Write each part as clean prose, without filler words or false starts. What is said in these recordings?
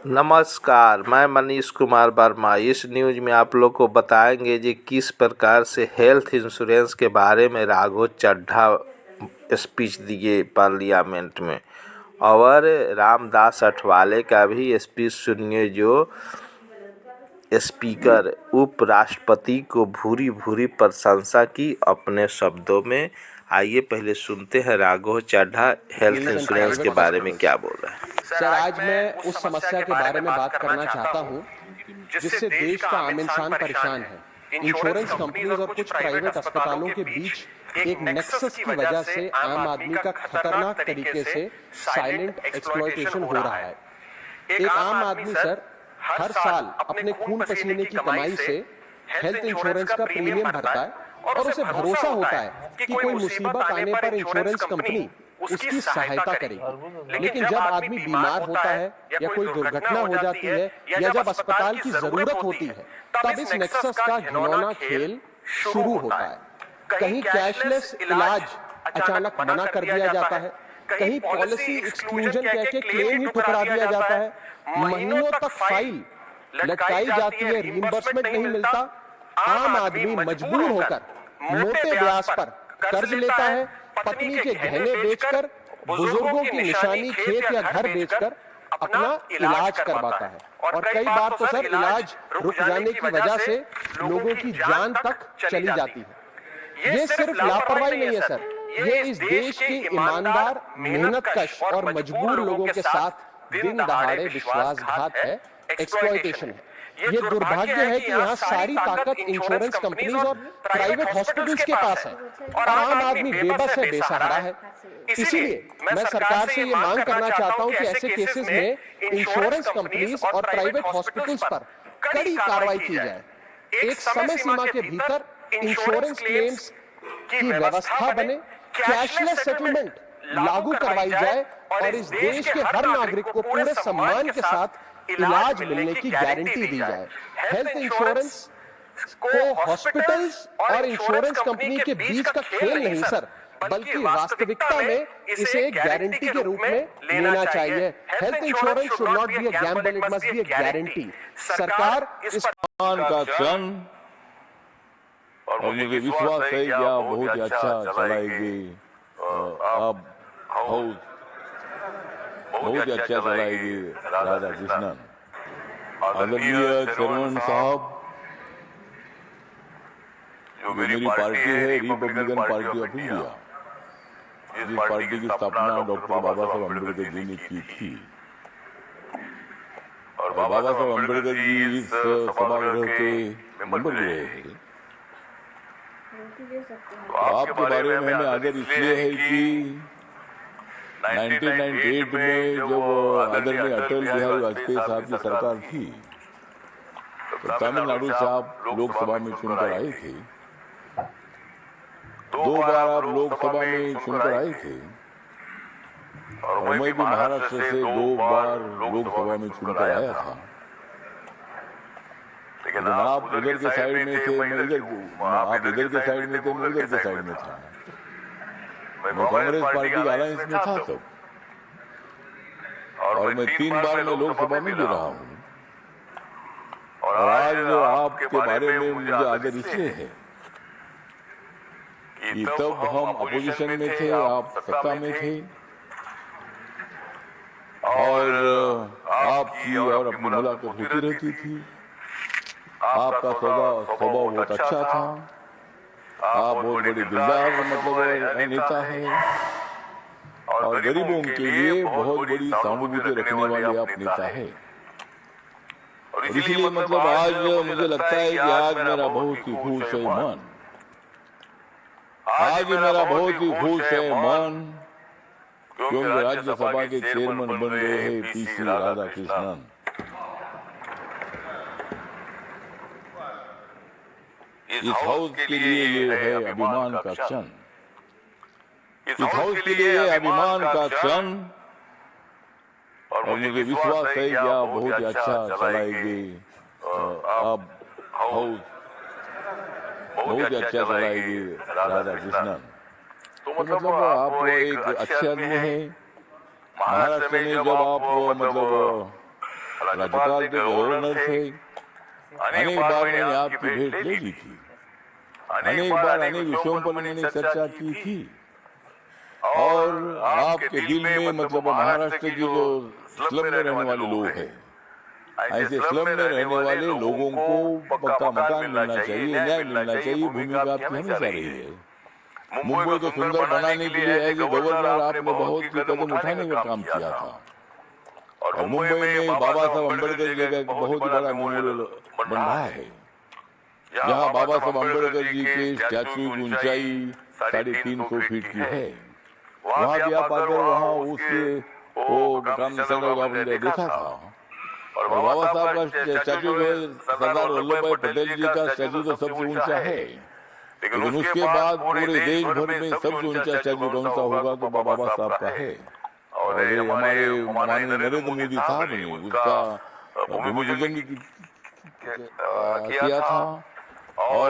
नमस्कार, मैं मनीष कुमार वर्मा। इस न्यूज़ में आप लोग को बताएंगे जी किस प्रकार से हेल्थ इंश्योरेंस के बारे में राघव चड्ढा स्पीच दिए पार्लियामेंट में, और रामदास अठवाले का भी स्पीच सुनिए जो स्पीकर उपराष्ट्रपति को भूरी भूरी प्रशंसा की अपने शब्दों में। आइए पहले सुनते हैं राघव चड्ढा हेल्थ इंश्योरेंस के बारे में क्या बोल रहे हैं। सर, आज मैं उस समस्या के बारे में बात करना चाहता हूं जिससे देश का आम इंसान परेशान है। इंश्योरेंस कंपनीज और कुछ प्राइवेट अस्पतालों के बीच एक नेक्सस की वजह से आम आदमी का खतरनाक तरीके से साइलेंट एक्सप्लॉयटेशन हो रहा है। एक आम आदमी सर हर साल अपने खून पसीने की कमाई से हेल्थ इंश्योरेंस का प्रीमियम भरता है और उसे भरोसा होता है कि कोई मुसीबत आने पर इंश्योरेंस कंपनी उसकी सहायता करेगी। लेकिन जब आदमी बीमार होता है या कोई दुर्घटना हो जाती है या जब अस्पताल की जरूरत होती है, तब इस नेक्सस का घिनौना खेल शुरू होता है। कहीं कैशलेस इलाज अचानक मना कर दिया जाता है, कहीं पॉलिसी एक्सक्लूजन कह के क्लेम ही ठुकरा दिया जाता है, महीनों तक फाइल लटकाई जाती है, रिइंबर्समेंट नहीं मिलता। आम आदमी मजबूर होकर मोटे ब्याज पर कर्ज लेता है, पत्नी के गहने बेचकर, बुजुर्गों की निशानी खेत या घर बेचकर अपना इलाज करवाता है। और कई बार तो सर इलाज रुक जाने की वजह से लोगों की जान तक चली जाती है। ये सिर्फ लापरवाही नहीं है सर, ये इस देश के ईमानदार, मेहनतकश और मजबूर लोगों के साथ दिन दहाड़े विश्वासघात है, एक्सप्लॉयटेशन है। ये दुर्भाग्य है कि यहाँ सारी ताकत इंश्योरेंस कंपनीज और प्राइवेट हॉस्पिटल्स के पास है और आम आदमी बेबस है, बेसहारा है। इसीलिए मैं सरकार से ये मांग करना चाहता हूँ कि ऐसे केसेस में इंश्योरेंस कंपनीज और प्राइवेट हॉस्पिटल्स पर कड़ी कार्रवाई की जाए। एक समय सीमा के भीतर इंश्योरेंस क्लेम्स की व्यवस्था बने, कैशलेस सेटलमेंट लागू करवाई जाए और इस देश के हर नागरिक को पूरे सम्मान के साथ इलाज मिलने की गारंटी दी जाए। हेल्थ इंश्योरेंस को हॉस्पिटल्स और इंश्योरेंस कंपनी के बीच का खेल नहीं सर, बल्कि वास्तविकता में इसे एक गारंटी के रूप में लेना चाहिए। Health insurance should not be a gamble, it must be a guarantee. सरकार इस का क्षण, और मुझे विश्वास है कि आप बहुत ही अच्छा चलाएगी। आप बहुत ही अच्छा चलाएगी राधा कृष्णन। आदरणीय चेयरमैन साहब, जो मेरी पार्टी है रिपब्लिकन पार्टी ऑफ इंडिया, जिस पार्टी की स्थापना डॉक्टर बाबा साहब अम्बेडकर जी ने की थी, और बाबा साहब अम्बेडकर जी इस सभागृह के मेंबर भी रहे थे। तो आपके बारे में हमें आदर इसलिए है कि 1998 में जब आदरणीय अटल बिहारी वाजपेयी साहब की सरकार थी, तो तमिलनाडु से आप लोकसभा में चुनकर आए थे। 2 बार आप लोकसभा में चुनकर आए थे और मैं भी महाराष्ट्र से 2 बार लोकसभा में चुनकर आया था। लेकिन आप उधर के साइड में थे, मैं इधर, आप इधर के साइड में थे, मैं उधर के साइड में था। मैं कांग्रेस पार्टी के अलायंस में था तब, और मैं 3 बार में लोकसभा में भी रहा हूँ। और आज आपके बारे में मुझे आदर इसलिए है कि तब हम अपोजिशन में थे, आप सत्ता में थे, और आपकी और अपनी मुलाकात होती रहती थी। आपका स्वभाव बहुत अच्छा था, आप बहुत बड़ी दिलदार मतलब नेता है, और गरीबों के लिए बहुत बड़ी सहानुभूति रखने वाले आप नेता है। और इसीलिए मतलब आज मुझे लगता है कि आज मेरा बहुत ही खुश है मन, आज मेरा बहुत ही खुश है मन, क्योंकि राज्यसभा के चेयरमैन बन गए हैं पीसी राधा कृष्णन। इस हाउस के लिए ये है अभिमान का क्षण, इस हाउस के लिए अभिमान का क्षण, और मुझे विश्वास है कि आप बहुत ही अच्छा चलाएंगे। आप हाउस बहुत ही अच्छा चलाएगी राधा कृष्णन। तो मतलब आप एक अच्छे आदमी है। महाराष्ट्र में जब आप मतलब राज्यपाल थे, गवर्नर थे। अनेक बार मैंने आपकी भेंट ले ली थी, अनेक बार अनेक विषयों पर मैंने चर्चा की थी। और आपके दिल में मतलब महाराष्ट्र की जो स्लम में रहने वाले लोग हैं, ऐसे स्लम में रहने वाले लोगों को पक्का मकान मिलना चाहिए, न्याय मिलना चाहिए, भूमिका आपकी हमेशा रही है। मुंबई को सुंदर बनाने के लिए एज ए गवर्नर आपने बहुत ही कदम उठाने का काम किया था। और मुंबई में बाबा साहब अम्बेडकर जी का एक बहुत ही बड़ा मेमोरियल बन रहा है, जहाँ बाबा साहब अम्बेडकर जी के स्टैचू की ऊंचाई 350 फीट की है। वहाँ भी आप आकर वहाँ उसके वो काम संग्रह आपने देखा था। और बाबा साहब का स्टैचू जो है, सरदार वल्लभ भाई पटेल जी का स्टैचू तो सबसे ऊंचा है, लेकिन उसके बाद पूरे देश भर में सबसे ऊंचा स्टैचू कौन सा होगा तो बाबा साहब का है। और ये हमारे माननीय नरेंद्र मोदी साहब ने उसका भूमि पूजन भी किया था। और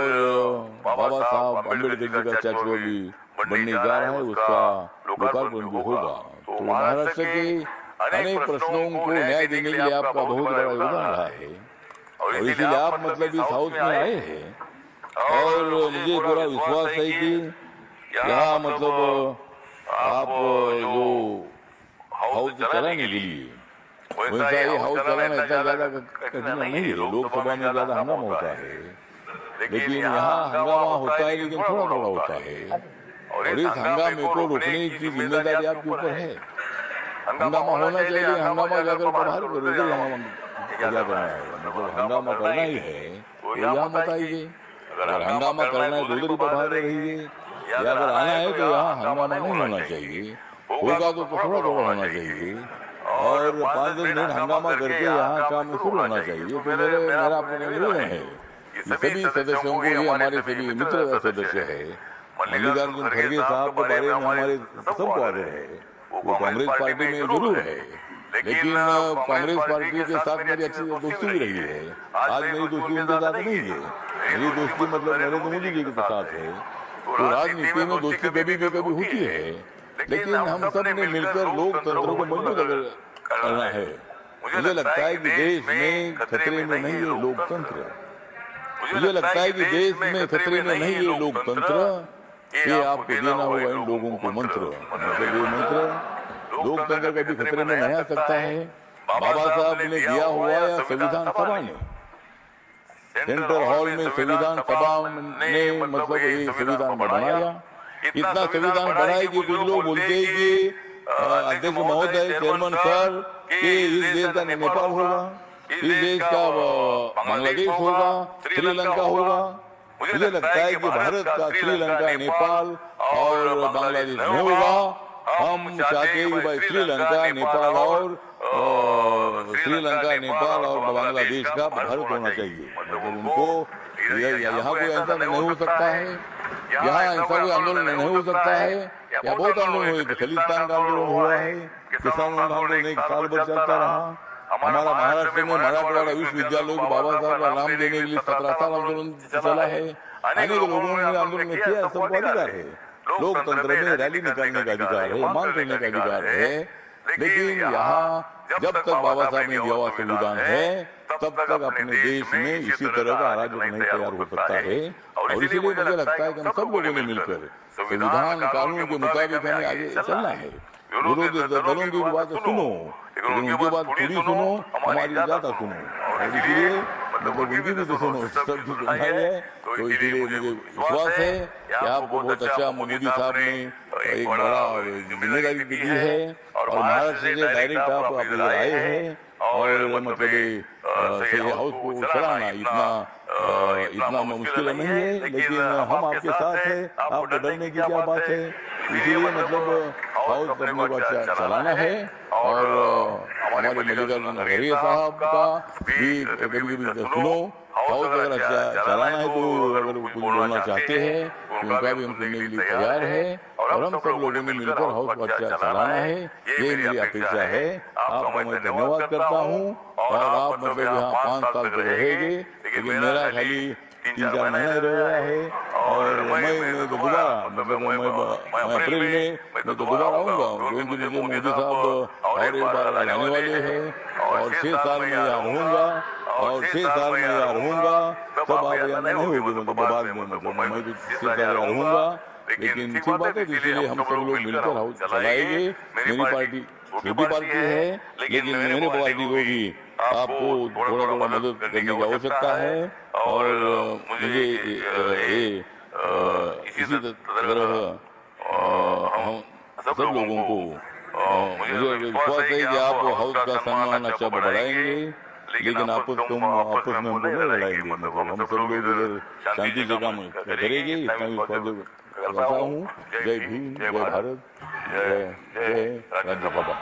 बाबा साहब अम्बेडकर जी का स्टैचू भी बनने जा रहा है, उसका लोकार्पण भी होगा। तो महाराष्ट्र के अनेक प्रश्नों को न्याय देने के लिए आपका बहुत बड़ा योगदान रहा है, और इसीलिए आप मतलब इस हाउस में आए हैं। और मुझे पूरा विश्वास है कि यहाँ मतलब आप जो हाउस चलाने के लिए, वैसा ये हाउस चलाना इतना ज्यादा कठिन नहीं है। लोकसभा में ज्यादा हंगामा होता है, लेकिन यहाँ हंगामा होता है लेकिन थोड़ा थोड़ा होता है। और इस हंगामे को रोकने की जिम्मेदारी आपके ऊपर है। हंगामा होना चाहिए, हंगामा जाकर बाहर करोगे, क्या करना है, मतलब हंगामा करना ही है तो यहाँ मत आइए। अगर हंगामा करना है तो उधर ही बाहर रहिए, या अगर आना है तो यहाँ हंगामा नहीं होना चाहिए, होगा तो थोड़ा थोड़ा होना चाहिए। और 5-10 मिनट हंगामा करके यहाँ काम शुरू होना चाहिए। तो मेरा आपको निवेदन है कि सभी सदस्यों को, ये हमारे सभी मित्र सदस्य है, मल्लिकार्जुन खड़गे साहब के बारे में हमारे सबको आदर है। वो कांग्रेस पार्टी में जरूर है, लेकिन कांग्रेस पार्टी के साथ मेरी अच्छी दोस्ती भी रही है। आज मेरी दोस्ती उनके साथ नहीं है, मेरी दोस्ती मतलब नरेंद्र मोदी जी के साथ है। तो राजनीति में दोस्ती कभी भी कभी होती है, लेकिन हम सब ने मिलकर लोकतंत्र को मजबूत करना है। मुझे लगता है कि देश में खतरे में नहीं है लोकतंत्र, मुझे लगता है कि देश में खतरे में नहीं है लोकतंत्र। ये आपको देना होगा इन लोगों को मंत्र, मतलब ये मंत्र लोकतंत्र कभी खतरे में नहीं आ सकता है। बाबा साहब ने दिया हुआ या संविधान सभा ने, सेंट्रल हॉल में संविधान सभा ने मतलब ये संविधान बनाया। इतना संविधान बनाया कि कुछ लोग बोलते हैं कि अध्यक्ष महोदय, चेयरमैन सर, कि इस देश का नेपाल होगा, इस देश का बांग्लादेश होगा, श्रीलंका होगा। मुझे लगता है कि भारत का श्रीलंका, नेपाल और बांग्लादेश नहीं होगा। हम चाहते हैं कि भाई श्रीलंका, नेपाल और बांग्लादेश का भारत होना चाहिए। मतलब उनको यहाँ कोई ऐसा नहीं हो सकता है, यहाँ ऐसा कोई आंदोलन नहीं हो सकता है। या बहुत आंदोलन हुए, खलिस्तान का आंदोलन हुआ है, किसान आंदोलन 1 साल भर चलता रहा। हमारा महाराष्ट्र में मराठवाड़ा विश्वविद्यालय को बाबा साहब का नाम देने के लिए 17 साल आंदोलन चला है। अनेक लोगों ने आंदोलन किया, सबको अधिकार है। लोकतंत्र में रैली निकालने का अधिकार है, मांग करने का अधिकार है। लेकिन यहाँ जब तक बाबा साहब ने दिया हुआ संविधान है, तब तक अपने देश में इसी तरह का अराजक नहीं तैयार हो सकता है। और इसीलिए मुझे लगता है कि हम सब लोगों ने मिलकर संविधान कानून के मुताबिक हमें आगे चलना है। विरोधी दलों की बात सुनो, लेकिन उनकी बात थोड़ी सुनो, हमारी ज्यादा सुनो। और इसीलिए मतलब उनकी भी तो सुनो, सबकी सुनना है। तो इसीलिए मुझे विश्वास है कि आपको बहुत अच्छा मोदी साहब ने एक बड़ा जिम्मेदारी दी है। और महाराष्ट्र से डायरेक्ट आप इधर आए हैं, और मतलब सही हाउस को चलाना इतना मुश्किल नहीं है। लेकिन हम आपके साथ हैं, आपको डरने की क्या बात है। इसीलिए मतलब हाउस अपने को अच्छा चलाना है। और हमारे मल्लिकार्जुन खड़गे साहब का भी कभी सुनो, हाउस अगर अच्छा चलाना है तो अगर कुछ बोलना चाहते हैं उनका भी हम सुनने के लिए तैयार है। और हम सब लोगों ने मिलकर हाउस को अच्छा चलाना है, ये मेरी अपेक्षा है। आपका मैं धन्यवाद करता हूँ। और आप मतलब यहाँ 5 साल तक रहेंगे, लेकिन मेरा खाली 3-4 महीना रह गया है। और मैं तो दोबारा मतलब मैं अप्रैल में मैं तो दोबारा आऊँगा, क्योंकि मुझे मोदी साहब और एक बार आने वाले हैं। और 6 साल में यहाँ रहूंगा और 6 साल में यहाँ रहूंगा तब आप यहाँ नहीं होगी मतलब बाद में मतलब मैं तो 6 साल यहाँ रहूंगा लेकिन ठीक बात है। तो इसलिए हम सब लोग मिलकर हाउस चलाएंगे। मेरी पार्टी छोटी पार्टी है लेकिन मेरी पार्टी को भी आपको थोड़ा थोड़ा मदद करने की आवश्यकता है और मुझे इसी तरह हम सब लोगों को मुझे विश्वास है कि आप हाउस का सम्मान अच्छा बढ़ाएंगे लेकिन आपस में हम नहीं लड़ाएंगे। मतलब हम सब लोग इधर शांति से काम करेंगे इतना विश्वास करता हूँ। जय भीम, जय भारत, जय राज्यसभा।